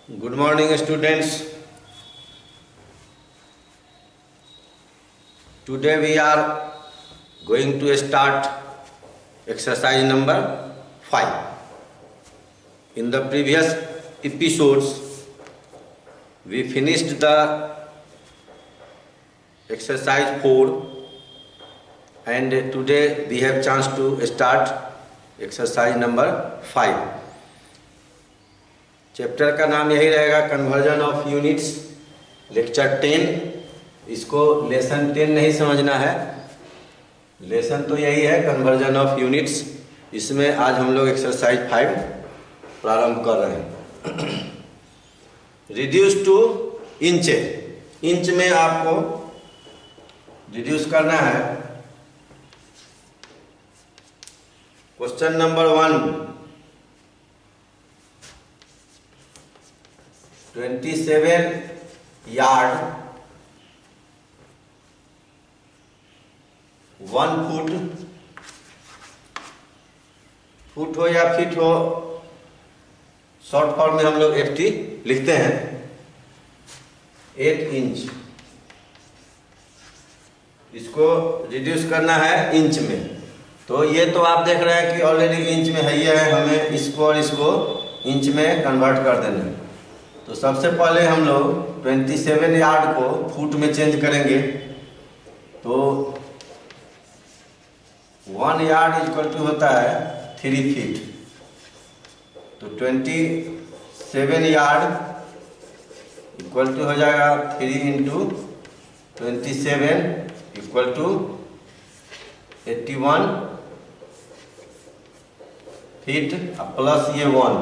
Good morning, students. Today we are going to start exercise number 5. In the previous episodes, we finished the exercise 4 and today we have chance to start exercise number 5. Chapter का नाम यही रहेगा conversion of units, lecture 10। इसको lesson 10 नहीं समझना है, lesson तो यही है कन्वर्जन ऑफ यूनिट्स। इसमें आज हम लोग एक्सरसाइज 5 प्रारंभ कर रहे हैं। रिड्यूस टू इंच, इंच में आपको रिड्यूस करना है। Question number 1, 27 yard 1 foot, foot हो या फीट हो, शॉर्ट फॉर्म में हम लोग FT लिखते हैं। 8 इंच, इसको रिड्यूस करना है इंच में। तो ये तो आप देख रहे हैं कि ऑलरेडी इंच में है, ये है, हमें इसको और इसको इंच में कन्वर्ट कर देना है। तो सबसे पहले हम लोग 27 यार्ड को फुट में चेंज करेंगे। तो 1 यार्ड इक्वल टू होता है 3 फीट। तो 27 यार्ड इक्वल टू हो जाएगा 3 into 27 equal to 81 feet plus ये 1,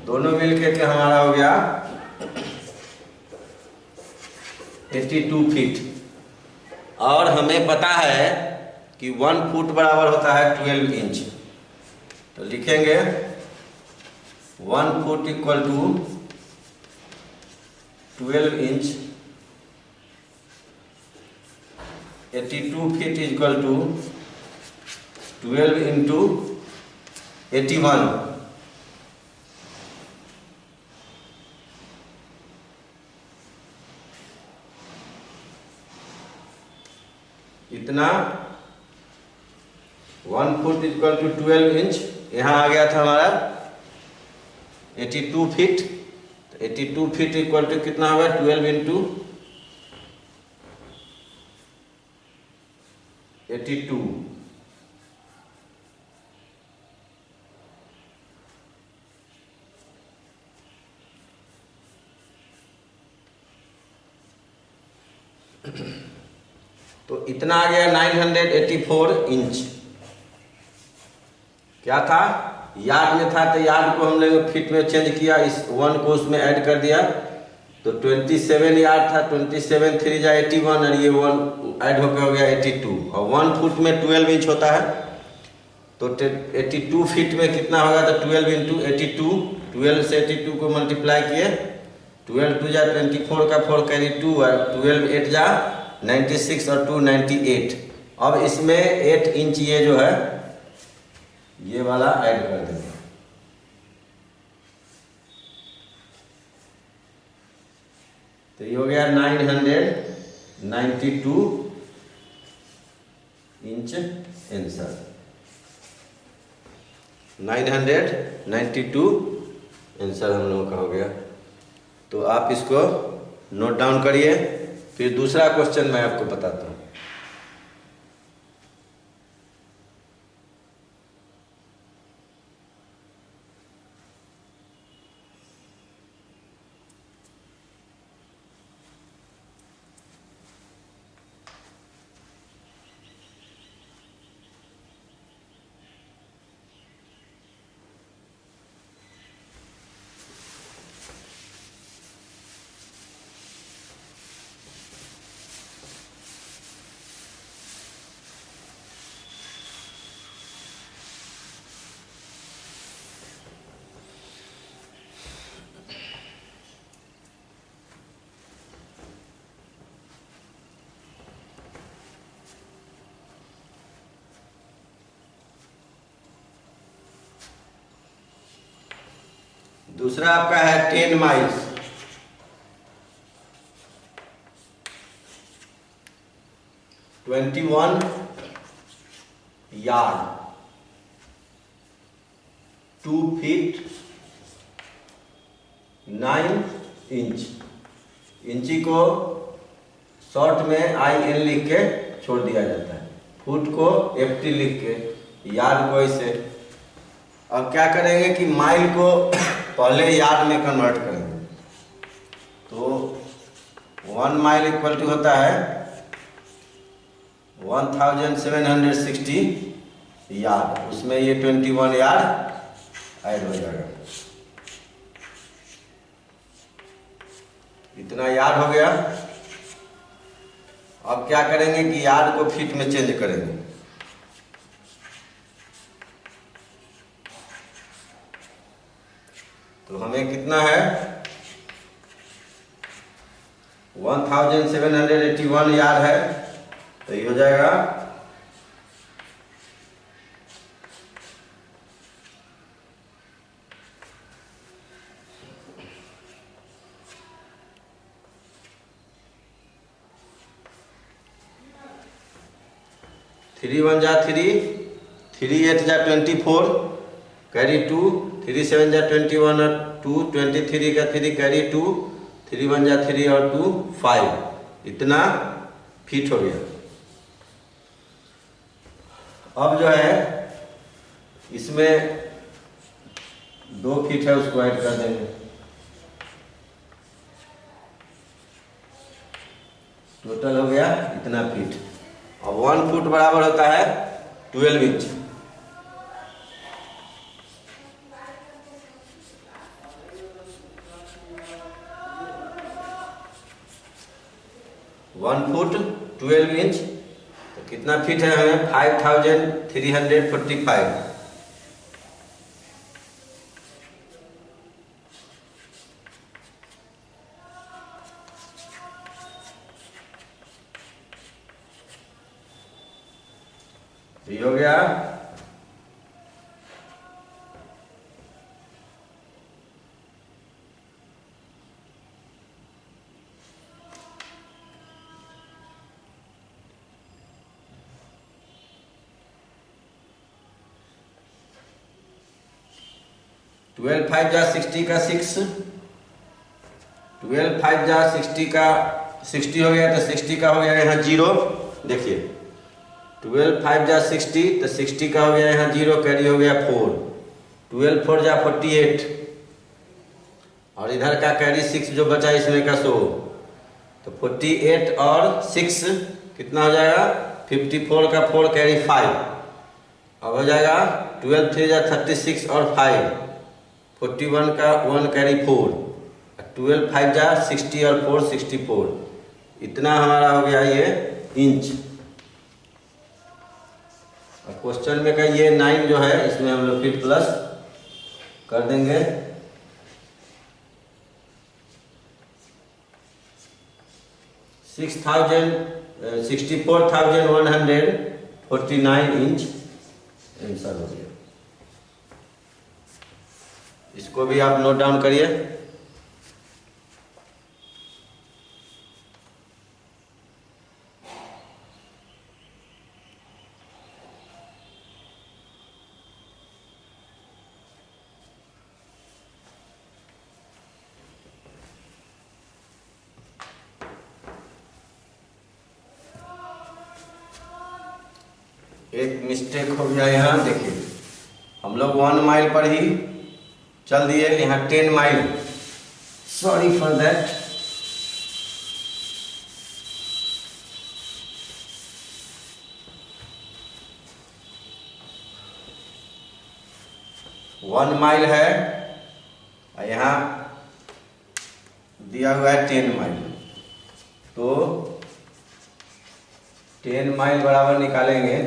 दोनों मिलके के हमारा हो गया 82 फीट। और हमें पता है कि 1 फुट बराबर होता है 12 इंच। तो लिखेंगे 1 foot equal to 12 inch, 82 feet equal to 12 into 81। इतना 1 फुट इक्वल टू 12 इंच, यहाँ आ गया था हमारा 82 फीट। तो 82 फीट इक्वल टू कितना होगा 12 इंटू 82। तो इतना आ गया 984 इंच। क्या था, यार्ड में था, तो यार्ड को हम लोग फीट में चेंज किया, इस 1 को उसमें ऐड कर दिया। तो 27 यार्ड था, 27 3 जा 81 और ये 1 ऐड होकर हो गया 82। और 1 फुट में 12 इंच होता है। तो 82 फीट में कितना होगा, तो 12 इंटू 82, 12 से 82 को मल्टीप्लाई किए, 12 2 जा 24 का 4 कैरी 2 और 12 8 जा 96 और 2 98। अब इसमें 8 इंच ये जो है ये वाला ऐड कर देंगे। तो ये हो गया 992 इंच आंसर, 992 आंसर हम लोगों का हो गया। तो आप इसको नोट डाउन करिए, फिर दूसरा क्वेश्चन मैं आपको बताता हूँ। दूसरा आपका है 10 माइल्स, 21 यार्ड, 2 फीट 9 इंच। इंची को शॉर्ट में IN लिख के छोड़ दिया जाता है, फुट को FT लिख के, यार्ड को ऐसे। अब क्या करेंगे कि माइल को पहले यार्ड में कन्वर्ट करेंगे। तो 1 माइल इक्वल टू होता है 1760 यार्ड, उसमें ये 21 यार्ड ऐड हो जाएगा। इतना यार्ड हो गया। अब क्या करेंगे कि यार्ड को फीट में चेंज करेंगे। तो हमें कितना है 1781 यार्ड है, तो ये हो जाएगा 3 1 जा 3, 3 8 जा 24, कैरी 2, 3 7 जा 21 और 2, 23 का 3 कैरी 2, 3 1 जा 3 और 2 5, इतना फीट हो गया। अब जो है इसमें 2 फीट है, उसको ऐड कर देंगे। टोटल हो गया इतना फीट। अब 1 फुट बराबर होता है 12 इंच। वन फुट 12 इंच, तो कितना फीट है हमें 5345। ये हो गया 12 5 जा 60 का 6, 12 5 जा 60 का 60 हो गया, तो 60 का हो गया यहाँ 0। देखिए 12 5 जा 60, तो 60 का हो गया यहाँ 0, कैरी हो गया 4, 12 4 जा 48, और इधर का कैरी 6 जो बचा इसमें का 100, तो 48 और 6 कितना हो जाएगा 54 का 4 कैरी 5, अब हो जाएगा 12 3 जा 36 और 5, 41 का 1 कैरी 4, 12 5 जा 60 और 4 64, इतना हमारा हो गया ये इंच। और क्वेश्चन में का ये 9 जो है इसमें हम लोग फिर प्लस कर देंगे। सिक्स 64,149 इंच आंसर हो गया। इसको भी आप नोट डाउन करिए। एक मिस्टेक हो गया यहाँ, देखिए हम लोग 1 माइल पर ही चल दिए, यहाँ 10 mile, sorry for that. One mile है, यहाँ दिया हुआ है 10 माइल, तो 10 माइल बराबर निकालेंगे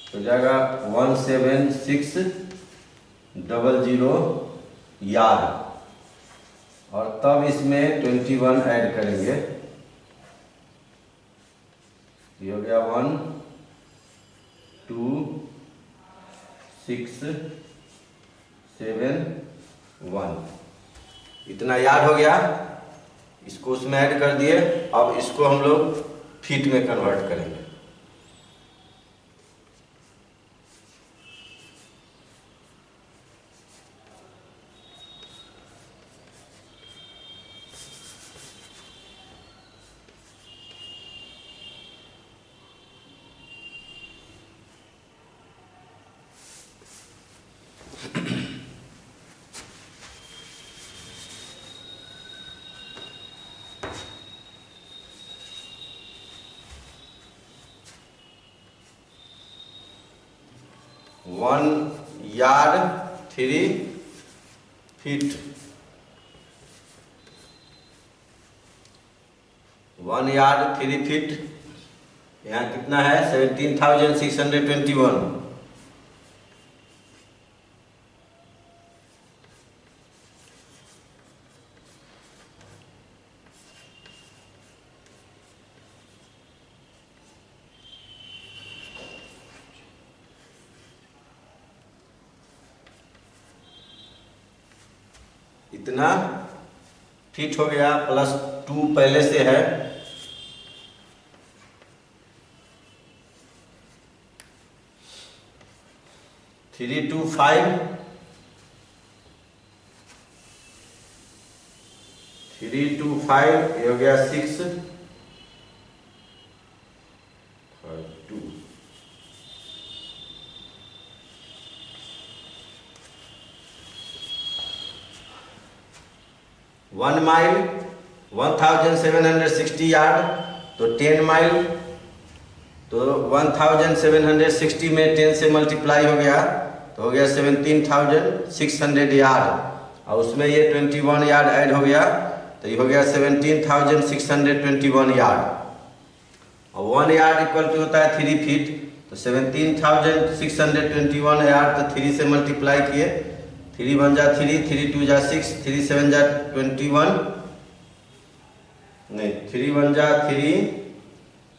तो जाएगा 17600 यार्ड, और तब इसमें 21 ऐड करेंगे। ये हो गया 1 2 671। इतना याद हो गया, इसको उसमें ऐड कर दिए। अब इसको हम लोग फीट में कन्वर्ट करेंगे। One yard 3 feet, 1 yard 3 feet. यहाँ कितना है? 17,621। इतना फीट हो गया, प्लस 2 पहले से है। थ्री टू फाइव, 3 2 5, ये हो गया 6 और 2। 1 माइल 1760 यार्ड, तो 10 माइल, तो 1760 में 10 से मल्टीप्लाई हो गया, तो हो गया 17,600 यार्ड। और उसमें ये 21 यार्ड ऐड हो गया, तो ये हो गया 17,621 यार्ड। और 1 यार्ड इक्वल टू होता है 3 फीट, तो 17,621 यार्ड, तो 3 से मल्टीप्लाई किए। 3 1 जा 3, 3 2 जा 6, 3 7 जा 21, नहीं 3 1 जा 3,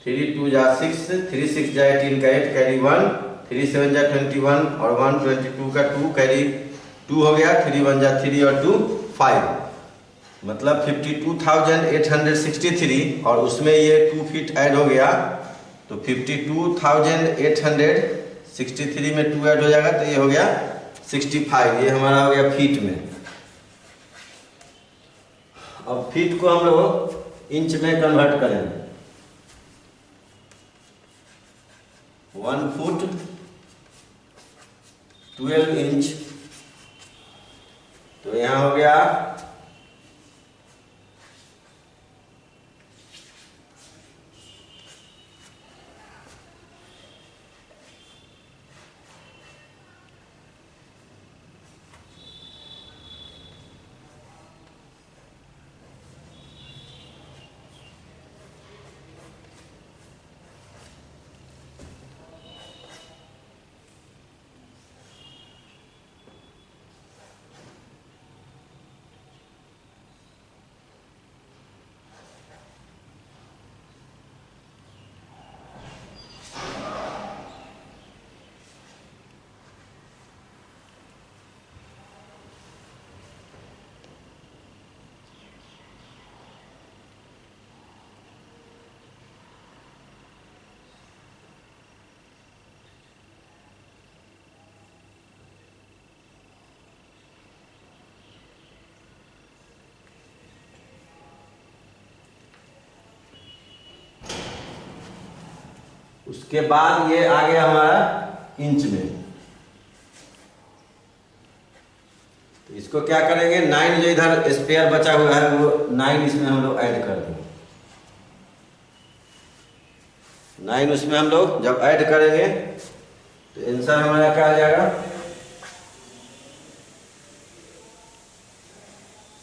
3 2 जा 6, 3 6 जा 18 का 8 कैरी 1, 3 7 जा 21 और 1 22 का 2 कैरी 2 हो गया। 3 1 जा 3 और 2 5, मतलब 52,863। और उसमें ये 2 फीट ऐड हो गया, तो 52,863 में 2 ऐड हो जाएगा, तो ये हो गया 65। ये हमारा हो गया फीट में। अब फीट को हम लोग इंच में कन्वर्ट करेंगे। 1 फुट 12 इंच, तो यहाँ हो गया उसके बाद ये आ गया हमारा इंच में। तो इसको क्या करेंगे, 9 जो इधर स्पेयर बचा हुआ है वो 9 इसमें हम लोग ऐड कर देंगे। 9 उसमें हम लोग जब ऐड करेंगे तो आंसर हमारा क्या आ जाएगा,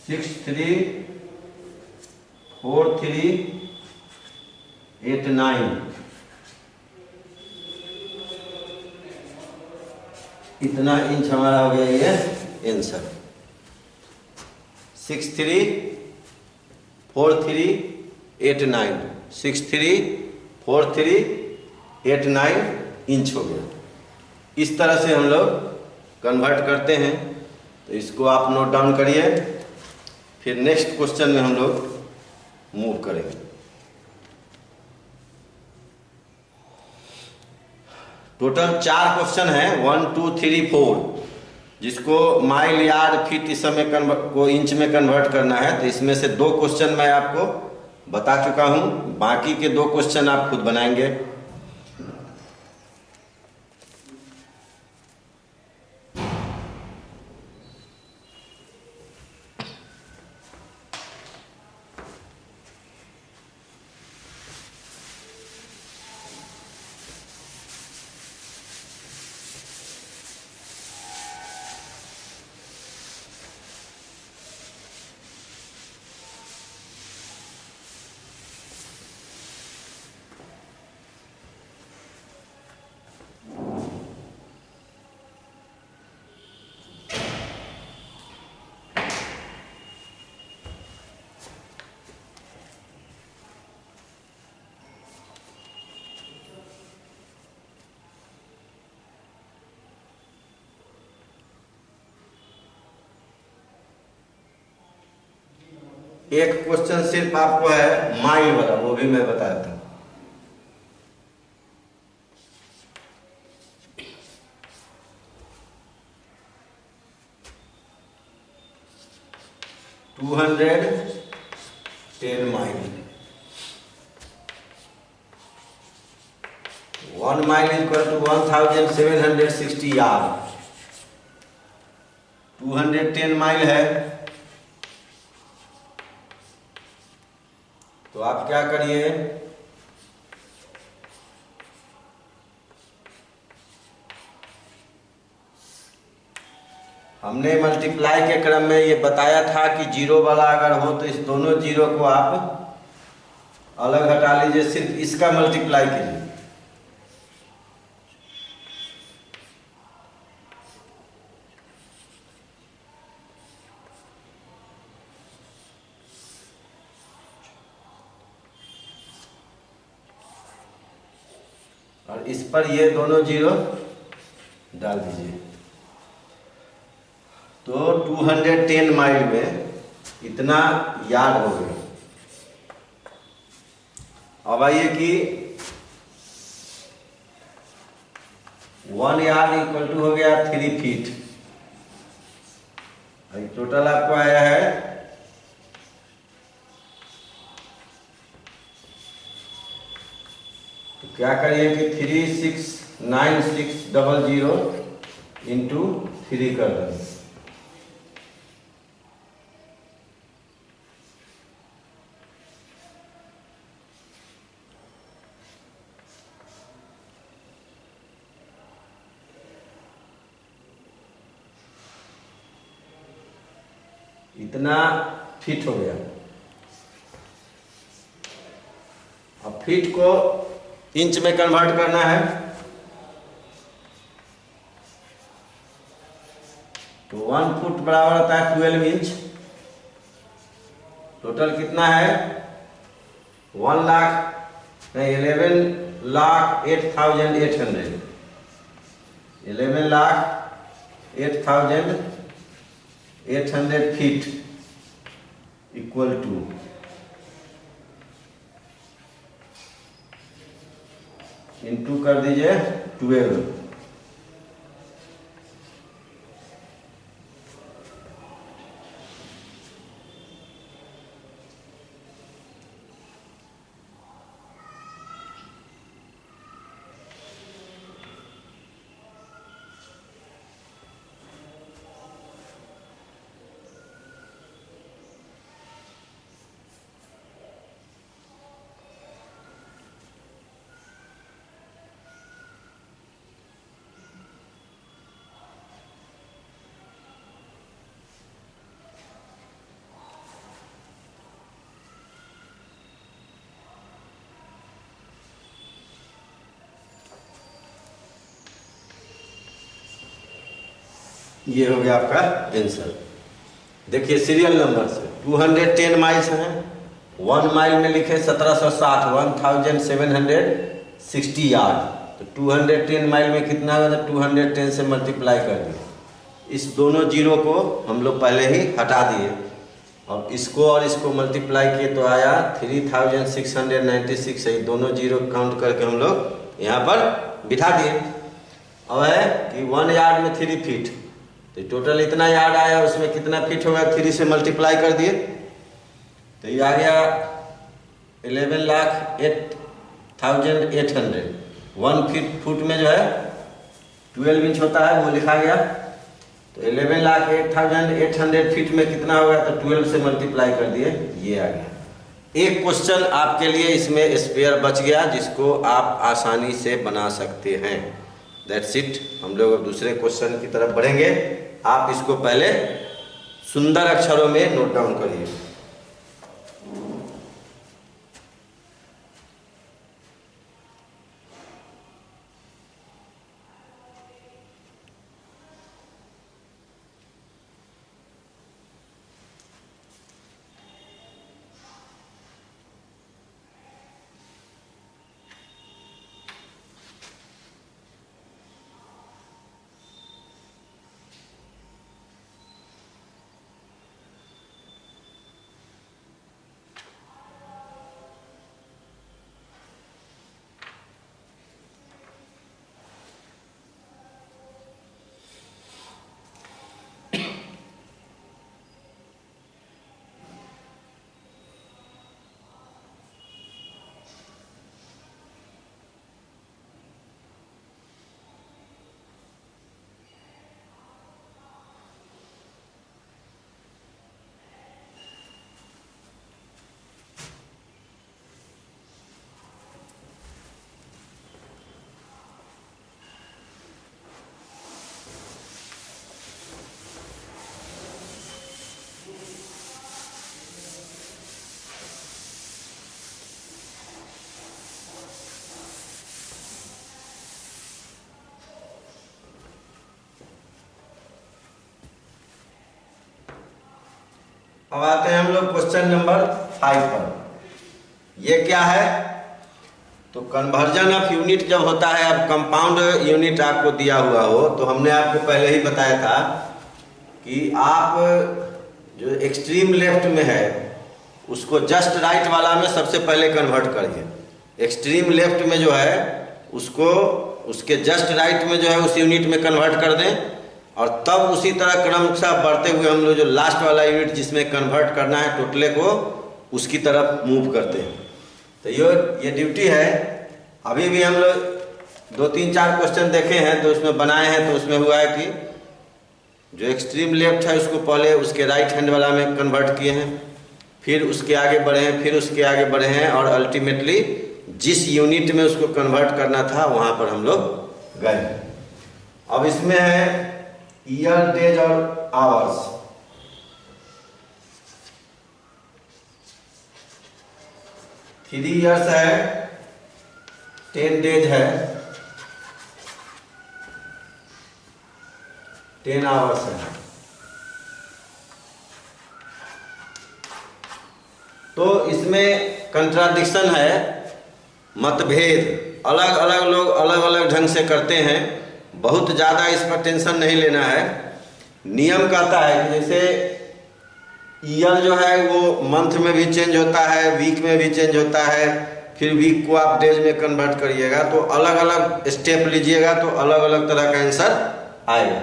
634389। इतना इंच हमारा हो गया ये आंसर। 634389, 634389 इंच हो गया। इस तरह से हम लोग कन्वर्ट करते हैं। तो इसको आप नोट डाउन करिए, फिर नेक्स्ट क्वेश्चन में हम लोग मूव करेंगे। टोटल 4 क्वेश्चन है, 1 2 3 4, जिसको माइल यार्ड फीट इस समय को इंच में कन्वर्ट करना है। तो इसमें से 2 क्वेश्चन मैं आपको बता चुका हूं, बाकी के 2 क्वेश्चन आप खुद बनाएंगे। एक क्वेश्चन सिर्फ आपको है माइल वाला, वो भी मैं बताया था। To 10 mile, 1 mile equal to 1760 yard. 210 mile है, तो आप क्या करिए, हमने मल्टीप्लाई के क्रम में ये बताया था कि जीरो वाला अगर हो तो इस दोनों जीरो को आप अलग हटा लीजिए, सिर्फ इसका मल्टीप्लाई कीजिए। और इस पर ये दोनों जीरो डाल दीजिए। तो 210 माइल में इतना यार्ड हो गया। अब आइए कि 1 यार्ड इक्वल टू हो गया 3 फीट। टोटल आपको आया है तो क्या करिए कि 369,600 इंटू 3 कर देंगे। इतना फीट हो गया। अब फीट को इंच में कन्वर्ट करना है, तो 1 फुट बराबर होता है 12 इंच। टोटल कितना है 11,08,800 11,08,800 फीट इक्वल टू इंटू कर दीजिए 12। ये हो गया आपका आंसर। देखिए सीरियल नंबर से 210 माइल्स हैं, 1 माइल में लिखे 1760 1760 यार्ड। तो 210 माइल में कितना होगा, तो 210 से मल्टीप्लाई कर दिए इस दोनों जीरो को हम लोग पहले ही हटा दिए। अब इसको और इसको मल्टीप्लाई किए तो आया 3696 है। दोनों जीरो काउंट करके हम लोग यहाँ पर बिठा दिए। अब है कि 1 यार्ड में 3 फीट, तो टोटल इतना यार्ड आया, उसमें कितना फीट होगा 3 से मल्टीप्लाई कर दिए तो ये आ गया 11,08,800। 1 फुट में जो है 12 इंच होता है, वो लिखा गया। तो 11,08,800 फीट में कितना होगा, तो 12 से मल्टीप्लाई कर दिए, ये आ गया। एक क्वेश्चन आपके लिए इसमें स्पेयर बच गया, जिसको आप आसानी से बना सकते हैं। That's it. हम लोग दूसरे क्वेश्चन की तरफ बढ़ेंगे। आप इसको पहले सुंदर अक्षरों में नोट डाउन करिए। अब आते हैं हम लोग क्वेश्चन नंबर 5 पर। ये क्या है, तो कन्वर्जन ऑफ यूनिट जब होता है, अब कंपाउंड यूनिट आपको दिया हुआ हो, तो हमने आपको पहले ही बताया था कि आप जो एक्सट्रीम लेफ्ट में है उसको जस्ट राइट वाला में सबसे पहले कन्वर्ट करिए। एक्सट्रीम लेफ्ट में जो है उसको उसके जस्ट राइट में जो है उस यूनिट में कन्वर्ट कर दें, और तब उसी तरह क्रमशः बढ़ते हुए हम लोग जो लास्ट वाला यूनिट जिसमें कन्वर्ट करना है टोटले को, उसकी तरफ मूव करते हैं। तो ये ड्यूटी है। अभी भी हम लोग 2-3-4 क्वेश्चन देखे हैं तो उसमें बनाए हैं, तो उसमें हुआ है कि जो एक्सट्रीम लेफ्ट है उसको पहले उसके राइट हैंड वाला में कन्वर्ट किए हैं, फिर उसके आगे बढ़े हैं, फिर उसके आगे बढ़े हैं, और अल्टीमेटली जिस यूनिट में उसको कन्वर्ट करना था वहाँ पर हम लोग गए। अब इसमें है ईयर, डेज और आवर्स। थ्री ईयर्स है, 10 डेज है, 10 आवर्स है। तो इसमें कंट्राडिक्शन है, मतभेद, अलग अलग लोग अलग अलग ढंग से करते हैं। बहुत ज़्यादा इस पर टेंशन नहीं लेना है। नियम कहता है कि जैसे ईयर जो है वो मंथ में भी चेंज होता है, वीक में भी चेंज होता है, फिर वीक को आप डेज में कन्वर्ट करिएगा तो अलग अलग स्टेप लीजिएगा तो अलग अलग तरह का आंसर आएगा।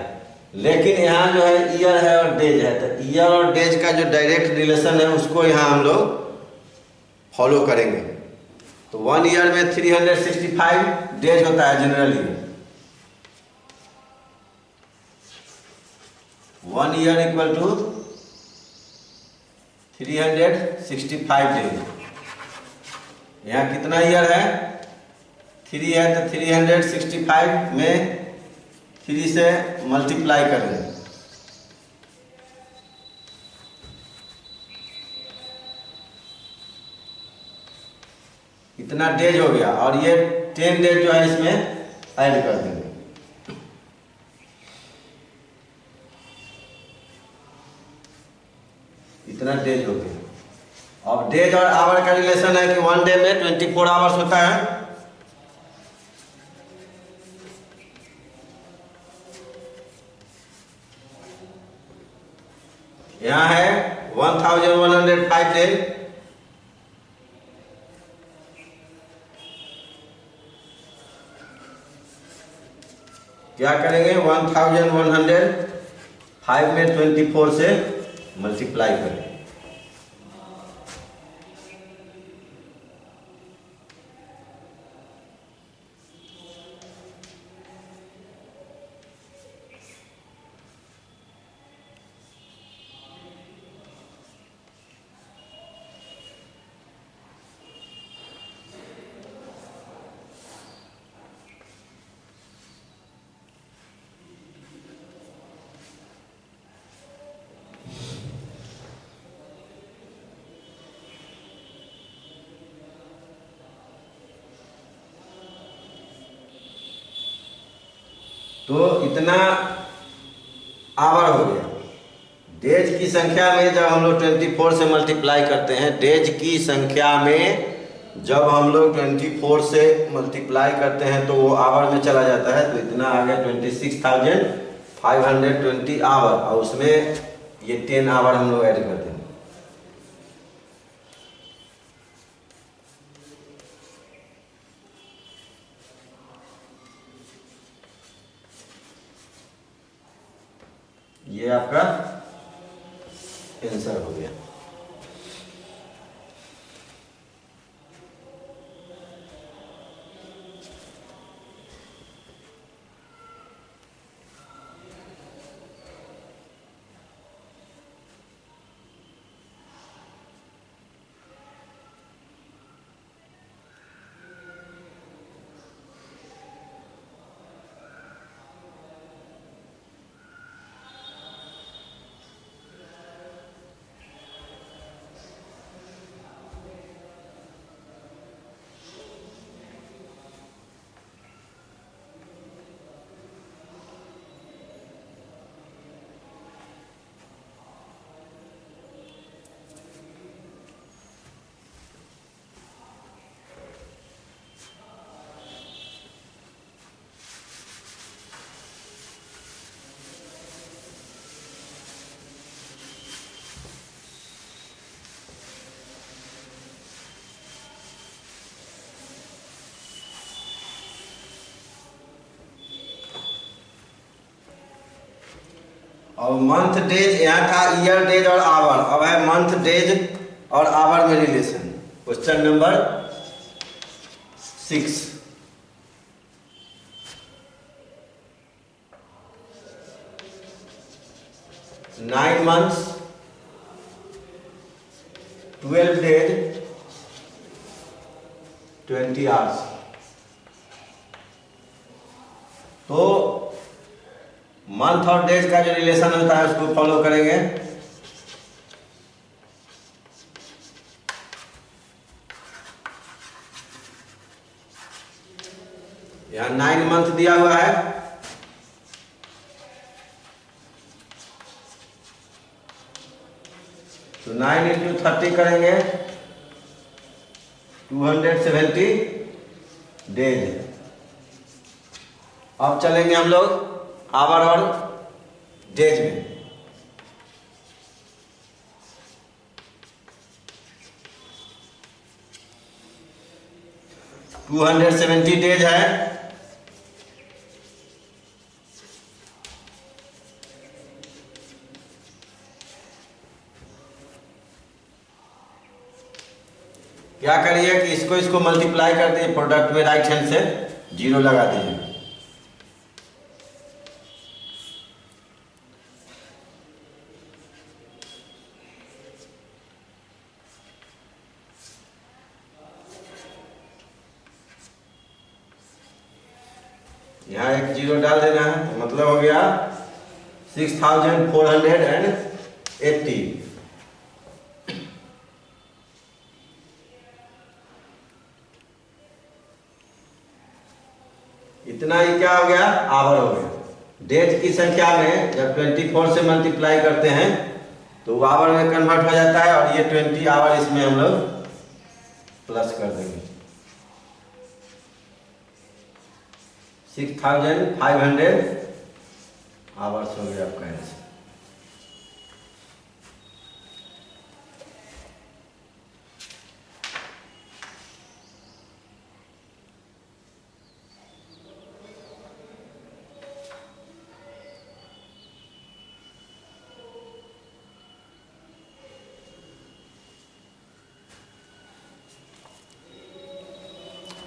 लेकिन यहाँ जो है ईयर है और डेज है, तो ईयर और डेज का जो डायरेक्ट रिलेशन है उसको यहाँ हम लोग फॉलो करेंगे। तो 1 ईयर में 365 डेज होता है generally. 1 year equal to 365 days. यहाँ कितना ईयर है, 3 है, तो 365 में 3 से मल्टीप्लाई कर दें। इतना डेज हो गया, और ये 10 डेज जो है इसमें ऐड कर देंगे। इतना डेज हो गया। अब डेज और आवर का रिलेशन है कि 1 डे में 24 आवर्स होता है। यहाँ है 1105 डेज। क्या करेंगे, 1105 में 24 से मल्टीप्लाई करें। तो इतना आवर हो गया। डेज की संख्या में जब हम लोग 24 से मल्टीप्लाई करते हैं, डेज की संख्या में जब हम लोग 24 से मल्टीप्लाई करते हैं तो वो आवर में चला जाता है। तो इतना आ गया 26,520 आवर, और उसमें ये 10 आवर हम लोग ऐड कर देंगे। ये आपका आंसर हो गया। और मंथ डेज, यहाँ था ईयर डेज और आवर, अब है मंथ डेज और आवर में relation. Question number 6। 9 months 12 days 20 hours। तो मंथ और डेज का जो रिलेशन होता है उसको फॉलो करेंगे। यहाँ 9 मंथ दिया हुआ है, तो 9 इंटू 30 करेंगे 270 डेज। अब चलेंगे हम लोग आवर और डेज में। टू 270 डेज है, क्या करिए कि इसको मल्टीप्लाई कर दिए, प्रोडक्ट में राइट हैंड से 0 लगा दीजिए। यहाँ एक 0 डाल देना है, तो मतलब हो गया 6480। इतना ही क्या हो गया, आवर हो गया। डेज की संख्या में जब 24 से मल्टीप्लाई करते हैं तो वो आवर में कन्वर्ट हो जाता है, और ये 20 आवर इसमें हम लोग प्लस कर देंगे। 6500 आवर्स हो गया आपका आंसर।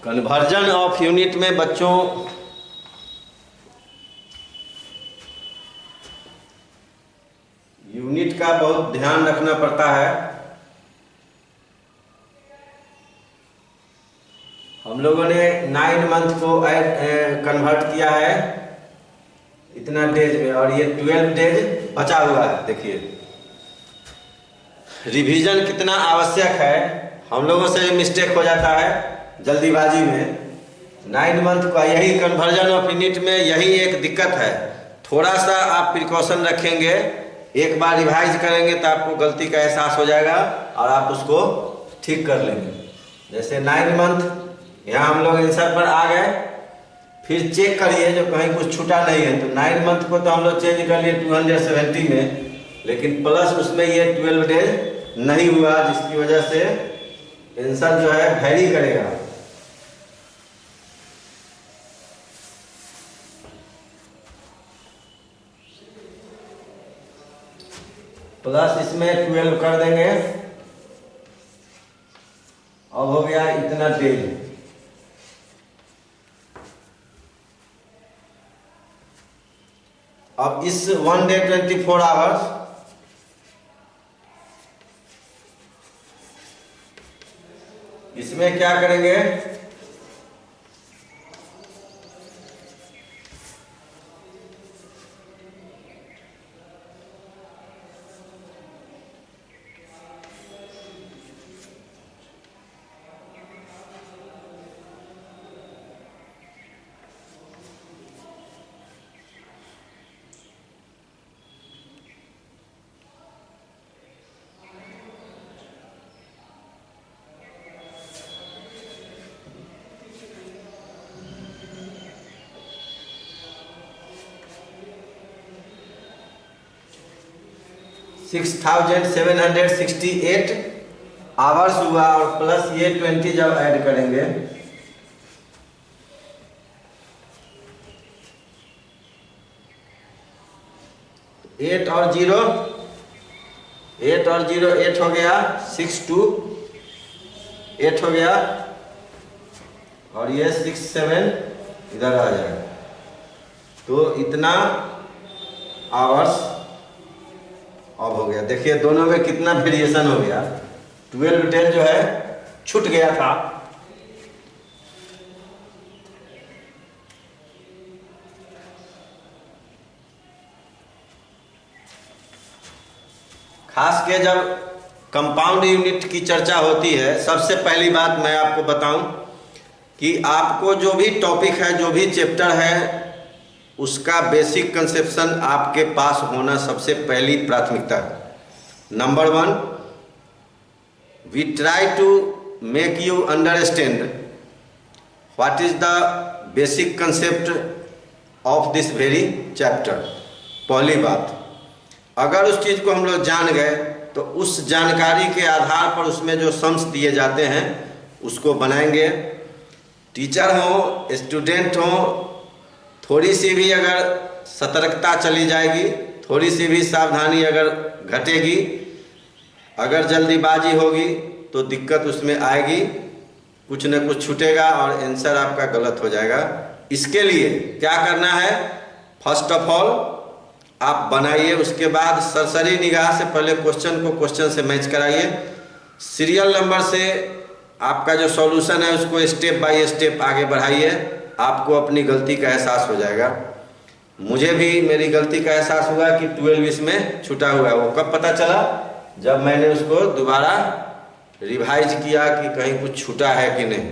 कन्वर्जन ऑफ यूनिट में बच्चों यूनिट का बहुत ध्यान रखना पड़ता है। हम लोगों ने 9 मंथ को कन्वर्ट किया है इतना डेज में, और ये 12 डेज बचा हुआ है। देखिए रिवीजन कितना आवश्यक है। हम लोगों से मिस्टेक हो जाता है जल्दीबाजी में। 9 मंथ का यही कन्वर्जन ऑफ यूनिट में यही एक दिक्कत है। थोड़ा सा आप प्रिकॉशन रखेंगे, एक बार रिवाइज करेंगे तो आपको गलती का एहसास हो जाएगा और आप उसको ठीक कर लेंगे। जैसे 9 मंथ यहाँ हम लोग आंसर पर आ गए, फिर चेक करिए जो कहीं कुछ छूटा नहीं है। तो 9 मंथ को तो हम लोग चेंज कर लिए 270 में, लेकिन प्लस उसमें ये 12 डेज नहीं हुआ, जिसकी वजह से आंसर जो है वेरी करेगा। प्लस इसमें 12 कर देंगे, अब हो गया इतना डेज। अब इस 1 डे 24 आवर्स इसमें क्या करेंगे, $6,768 आवर्स हुआ, और प्लस ये 20 जब ऐड करेंगे एट और जीरो 8 हो गया, 6 2 8 हो गया, और ये 6 7 इधर आ जाएगा। तो इतना आवर्स अब हो गया। देखिए दोनों में कितना वेरिएशन हो गया। 12 डेज जो है छूट गया था। खास के जब कंपाउंड यूनिट की चर्चा होती है, सबसे पहली बात मैं आपको बताऊं कि आपको जो भी टॉपिक है, जो भी चैप्टर है, उसका बेसिक कंसेप्शन आपके पास होना सबसे पहली प्राथमिकता है। Number 1, we try to make you understand what is the basic concept of this very chapter. पहली बात, अगर उस चीज़ को हम लोग जान गए तो उस जानकारी के आधार पर उसमें जो सम्स दिए जाते हैं उसको बनाएंगे। टीचर हो, स्टूडेंट हो, थोड़ी सी भी अगर सतर्कता चली जाएगी, थोड़ी सी भी सावधानी अगर घटेगी, अगर जल्दीबाजी होगी तो दिक्कत उसमें आएगी, कुछ न कुछ छूटेगा और आंसर आपका गलत हो जाएगा। इसके लिए क्या करना है, फर्स्ट ऑफ ऑल आप बनाइए, उसके बाद सरसरी निगाह से पहले क्वेश्चन को क्वेश्चन से मैच कराइए, सीरियल नंबर से आपका जो सॉल्यूशन है उसको स्टेप बाय स्टेप आगे बढ़ाइए। आपको अपनी गलती का एहसास हो जाएगा। मुझे भी मेरी गलती का एहसास हुआ कि 12 इसमें छूटा हुआ है। वो कब पता चला, जब मैंने उसको दोबारा रिवाइज किया कि कहीं कुछ छूटा है कि नहीं।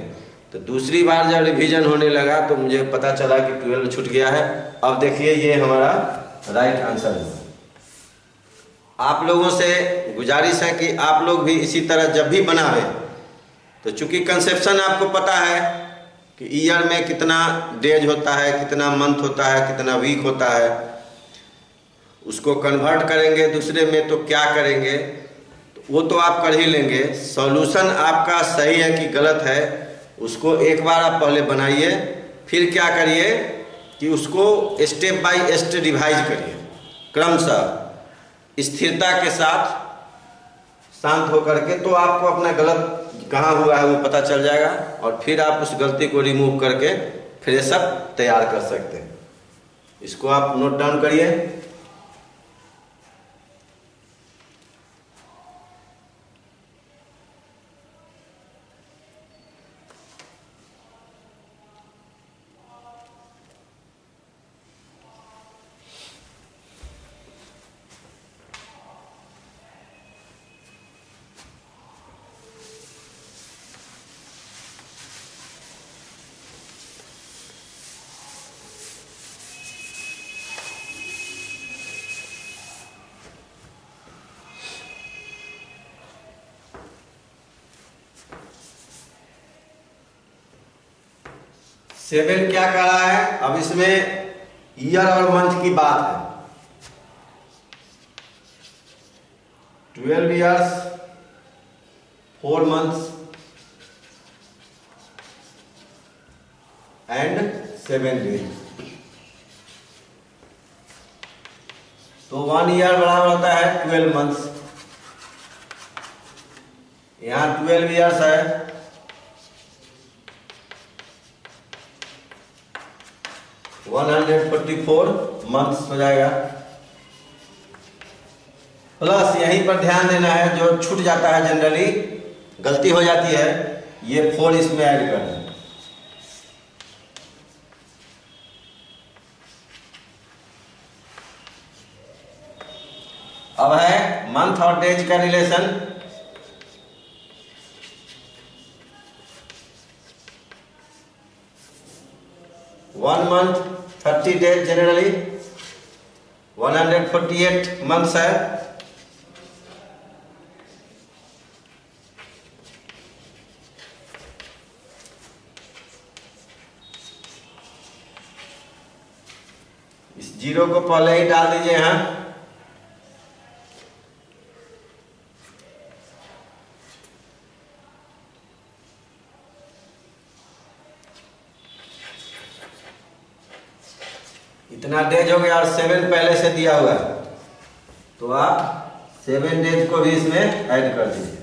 तो दूसरी बार जब रिवीजन होने लगा तो मुझे पता चला कि 12 छूट गया है। अब देखिए ये हमारा राइट आंसर है। आप लोगों से गुजारिश है कि आप लोग भी इसी तरह जब भी बनावे, तो चूंकि कंसेप्शन आपको पता है कि ईयर में कितना डेज होता है, कितना मंथ होता है, कितना वीक होता है, उसको कन्वर्ट करेंगे दूसरे में तो क्या करेंगे, तो वो तो आप कर ही लेंगे। सॉल्यूशन आपका सही है कि गलत है उसको एक बार आप पहले बनाइए, फिर क्या करिए कि उसको स्टेप बाय स्टेप रिवाइज करिए, क्रमशः स्थिरता के साथ शांत होकर के। तो आपको अपना कहाँ हुआ है वो पता चल जाएगा, और फिर आप उस गलती को रिमूव करके फ्रेश अप तैयार कर सकते हैं। इसको आप नोट डाउन करिए। सेवन क्या कह रहा है, अब इसमें ईयर और मंथ की बात है। 12 years 4 months and 7 days। तो 1 ईयर बराबर होता है 12 मंथ्स। यहाँ 12 ईयर्स है, 144 मंथ्स हो जाएगा। प्लस यहीं पर ध्यान देना है, जो छूट जाता है जनरली गलती हो जाती है, ये 4 इसमें ऐड कर दें। अब है मंथ और डेज का relation. One month 30 days generally, 148 months है। इस जीरो को पहले ही डाल दीजिए यहाँ। इतना डेज हो गया और 7 पहले से दिया हुआ है, तो आप 7 डेज को भी इसमें ऐड कर दीजिए।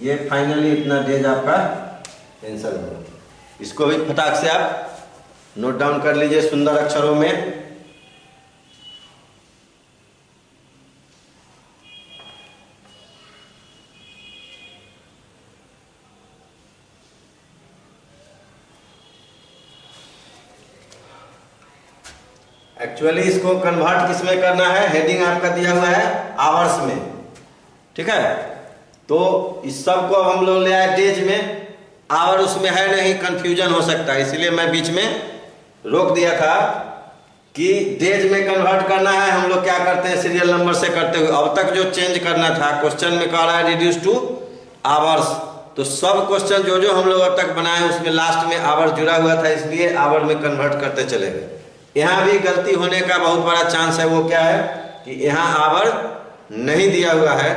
ये फाइनली इतना डेज आपका आंसर होगा। इसको भी फटाक से आप नोट डाउन कर लीजिए सुंदर अक्षरों में। एक्चुअली इसको कन्वर्ट किस में करना है, हेडिंग आपका दिया हुआ है आवर्स में, ठीक है। तो इस सब को अब हम लोग ले आए डेज में, आवर उसमें है नहीं, कंफ्यूजन हो सकता है, इसलिए मैं बीच में रोक दिया था कि डेज में कन्वर्ट करना है। हम लोग क्या करते हैं, सीरियल नंबर से करते हुए अब तक जो चेंज करना था, क्वेश्चन में कह रहा है रिड्यूस टू आवर्स, तो सब क्वेश्चन जो जो हम लोग अब तक बनाए उसमें लास्ट में आवर जुड़ा हुआ था, इसलिए आवर में कन्वर्ट करते चले गए। यहाँ भी गलती होने का बहुत बड़ा चांस है। वो क्या है कि यहाँ आवर नहीं दिया हुआ है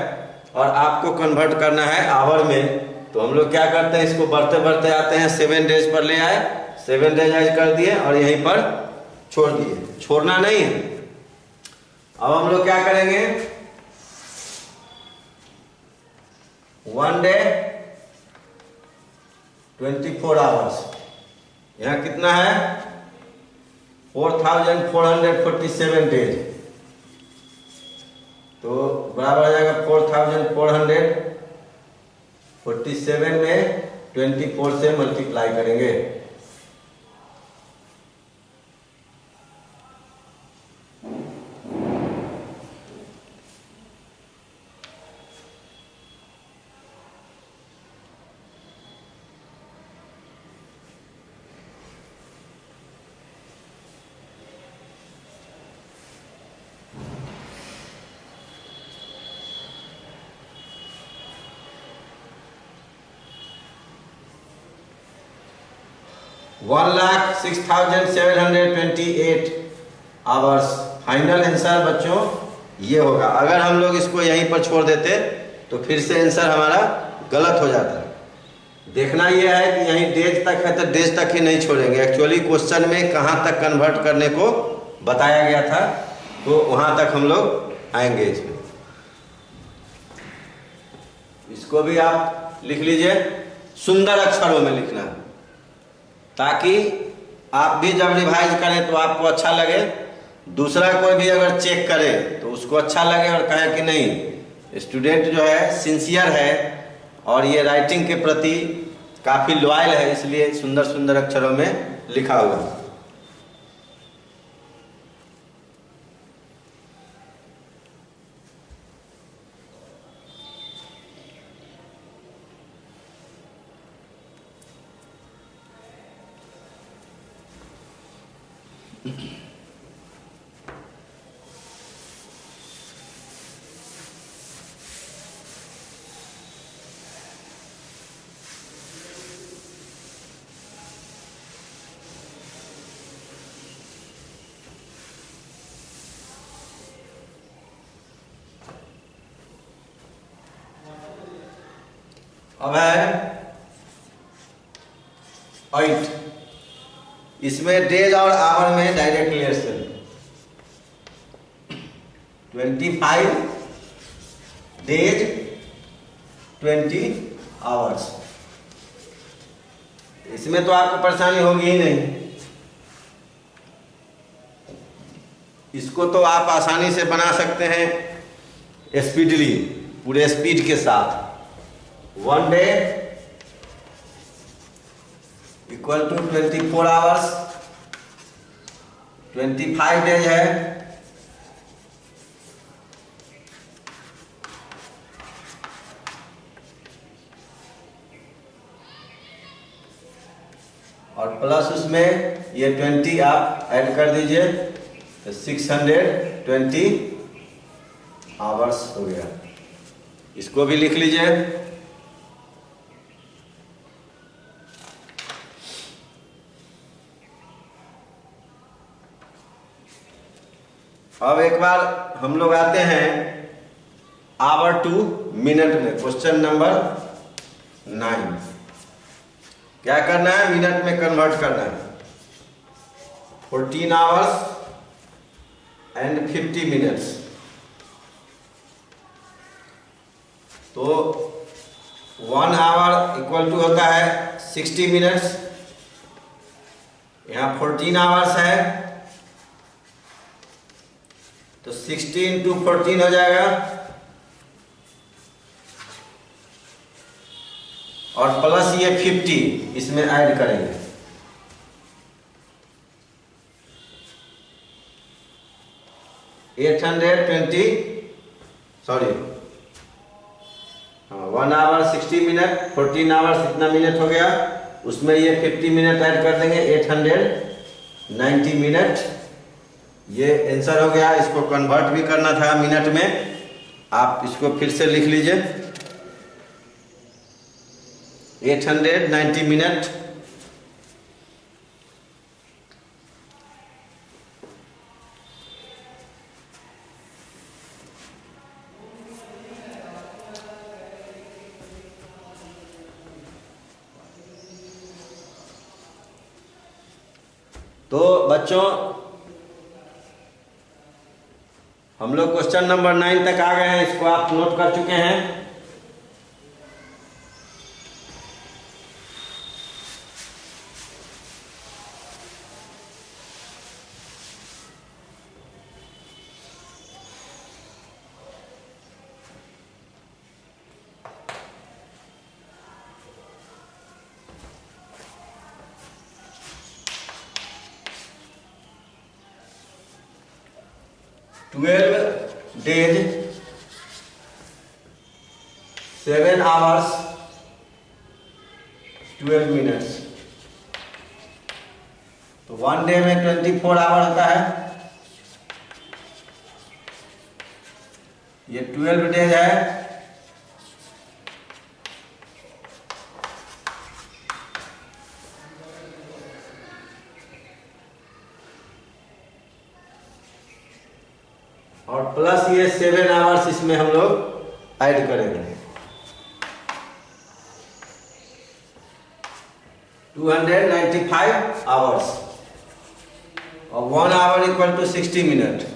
और आपको कन्वर्ट करना है आवर में। तो हम लोग क्या करते हैं, इसको बढ़ते बढ़ते आते हैं 7 डेज पर ले आए, 7 डेज ऐड कर दिए और यहीं पर छोड़ दिए, छोड़ना नहीं है। अब हम लोग क्या करेंगे, 1 डे 24 आवर्स, यहाँ कितना है 4447 डेज, तो बराबर आ जाएगा 4447 में 24 से मल्टीप्लाई करेंगे। One 1,06,728 hours. फाइनल आंसर बच्चों ये होगा। अगर हम लोग इसको यहीं पर छोड़ देते तो फिर से आंसर हमारा गलत हो जाता। देखना यह है कि यहीं डेज तक है तो डेज तक ही नहीं छोड़ेंगे। एक्चुअली क्वेश्चन में कहाँ तक कन्वर्ट करने को बताया गया था, तो वहाँ तक हम लोग आएंगे इसमें। इसको भी आप लिख लीजिए, सुंदर अक्षरों में लिखना, ताकि आप भी जब रिवाइज करें तो आपको अच्छा लगे, दूसरा कोई भी अगर चेक करे तो उसको अच्छा लगे और कहे कि नहीं स्टूडेंट जो है सिंसियर है और ये राइटिंग के प्रति काफ़ी लॉयल है, इसलिए सुंदर सुंदर अक्षरों में लिखा हुआ है। अब है 8, इसमें डेज और आवर में डायरेक्ट रिलेशन। 25 डेज 20 आवर्स, इसमें तो आपको परेशानी होगी ही नहीं, इसको तो आप आसानी से बना सकते हैं स्पीडली, पूरे स्पीड के साथ। 1 day equal to 24 hours, 25 days है, और प्लस उसमें ये 20 आप ऐड कर दीजिए तो 620 आवर्स हो गया। इसको भी लिख लीजिए। अब एक बार हम लोग आते हैं आवर टू मिनट में, क्वेश्चन नंबर 9। क्या करना है, मिनट में कन्वर्ट करना है। 14 आवर्स एंड 50 मिनट्स, तो 1 आवर इक्वल टू होता है 60 मिनट्स, यहाँ 14 आवर्स है तो 60 इंटू 14 हो जाएगा, और प्लस ये 50 इसमें ऐड करेंगे। सॉरी 1 आवर 60 मिनट, 14 आवर्स इतना मिनट हो गया, उसमें ये 50 मिनट ऐड कर देंगे, 890 मिनट। ये आंसर हो गया। इसको कन्वर्ट भी करना था मिनट में, आप इसको फिर से लिख लीजिए, 890 मिनट। तो बच्चों हम लोग क्वेश्चन नंबर 9 तक आ गए हैं, इसको आप नोट कर चुके हैं। डेज 7 आवर्स 12 मिनट्स, तो 1 डे में 24 आवर होता है, ये 12 डेज है, और प्लस ये 7 आवर्स इसमें हम लोग ऐड करेंगे, 295 आवर्स, और 1 आवर इक्वल टू 60 मिनट।